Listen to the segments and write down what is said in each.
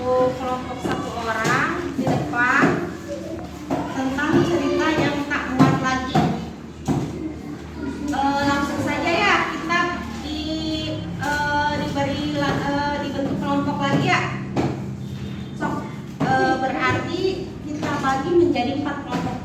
kelompok satu orang di depan tentang cerita yang tak muat lagi. Langsung saja ya, kita dibentuk kelompok lagi ya. Berarti kita bagi menjadi 4 kelompok.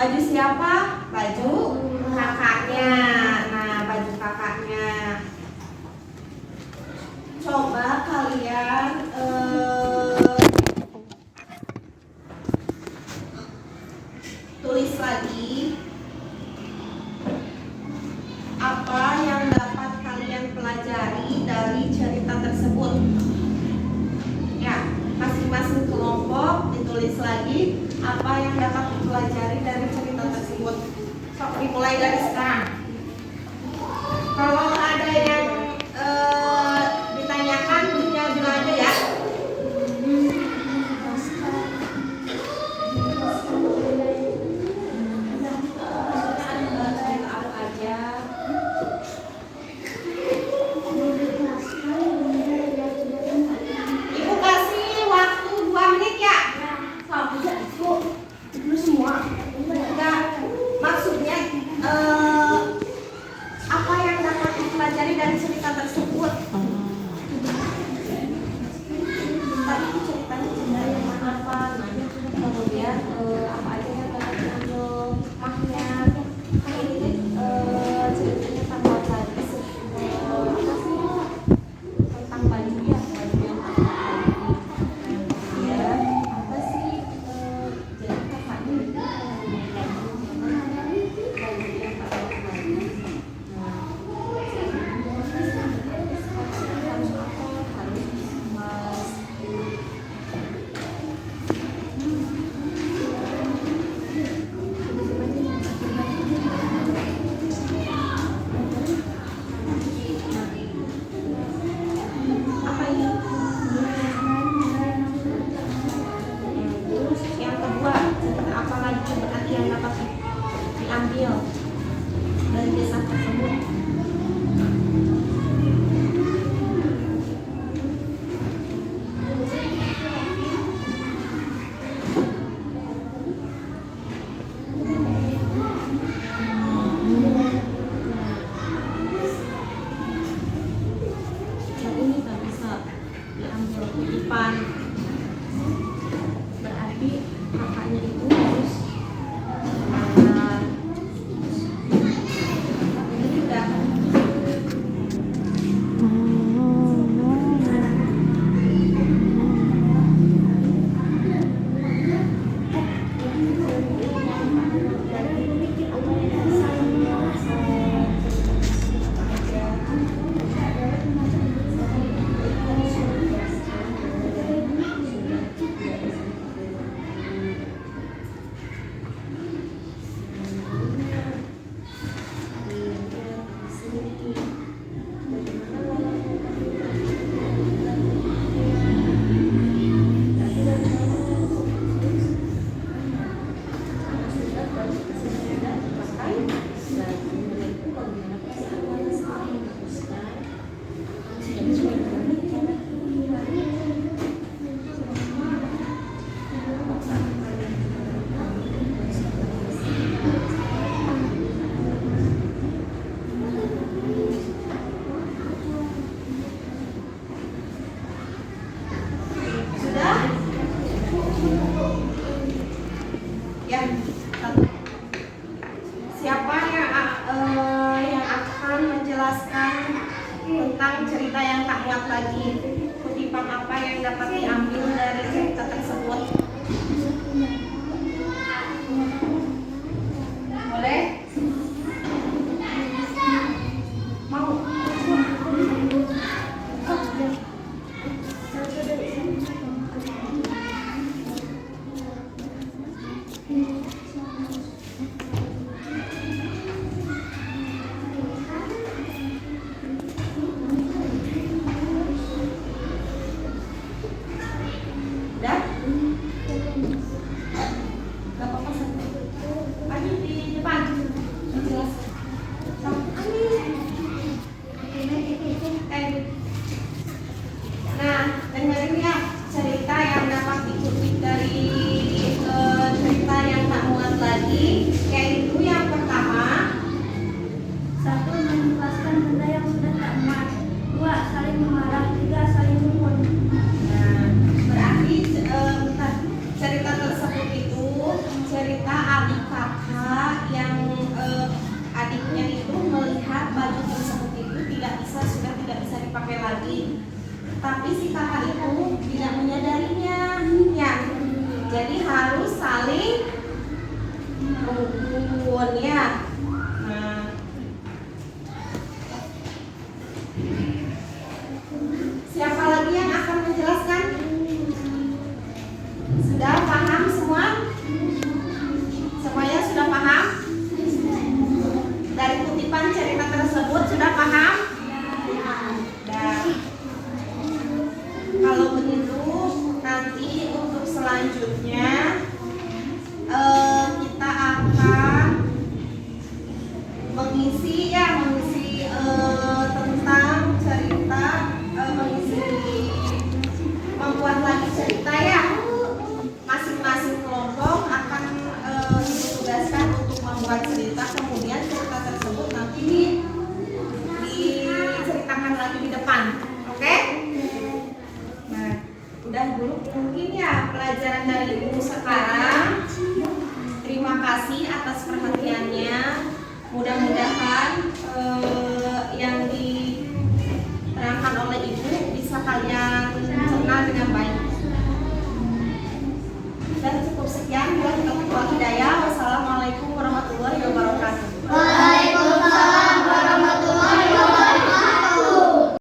Baju siapa? Baju kakaknya. Nah, baju kakaknya. Coba kalian tulis lagi apa yang dapat kalian pelajari dari cerita tersebut. Ya, masing-masing kelompok ditulis lagi apa yang dapat dipelajari dari cerita tersebut. Sok dimulai dari sekarang. Kalau ada yang ditanyakan, tinggal bilang aja ya. Ibu kasih waktu 2 menit ya. Lu semua. Enggak, maksudnya apa yang dapat dipelajari dari cerita tersebut. Tadi ceritanya yang apa, kemudian apa aja yang dapat diambil hikmahnya. Ini ceritanya tambah lagi apa sih tentang baju yang kemudian apa sih jadi kakaknya yang kedua, apa lagi berarti yang dapat diambil dari kisah tersebut. Yang ini tak bisa diambil kutipan. Berarti kakaknya itu harus ini udah ya. Siapa yang akan menjelaskan tentang cerita yang tak muat lagi? Kutipan apa yang dapat diambil dari cerita tersebut? Boleh? Mau? Udah? Gak apa-apa, Pani di depan menjelaskan. Nah, dengerin ya cerita yang dapat dikutip dari cerita yang tak muat lagi, yaitu yang pertama. 1. Menjelaskan benda yang sudah tak muat. 2. Saling memarah. 3. Saling mukul. Nah, berarti cerita tersebut itu cerita adik kakak yang adiknya itu melihat baju tersebut itu sudah tidak bisa dipakai lagi, tapi si kakak itu tidak menyadarinya ya, jadi harus saling rukun ya. Nah, siapa lagi yang akan menjelaskan? Sudah paham semua? Semuanya sudah paham? Dari kutipan cerita tersebut sudah paham? Nah, kalau begitu nanti untuk selanjutnya kita akan mengisi tentang cerita, membuat lagi cerita ya. Masing-masing kelompok akan ditugaskan untuk membuat cerita, kemudian cerita tersebut nanti diceritakan lagi di depan. Oke? Nah, udah dulu mungkin ya pelajaran dari Ibu sekarang. Terima kasih atas perhatiannya. Mudah-mudahan yang diterangkan oleh Ibu bisa kalian cerna dengan baik. Dan cukup sekian.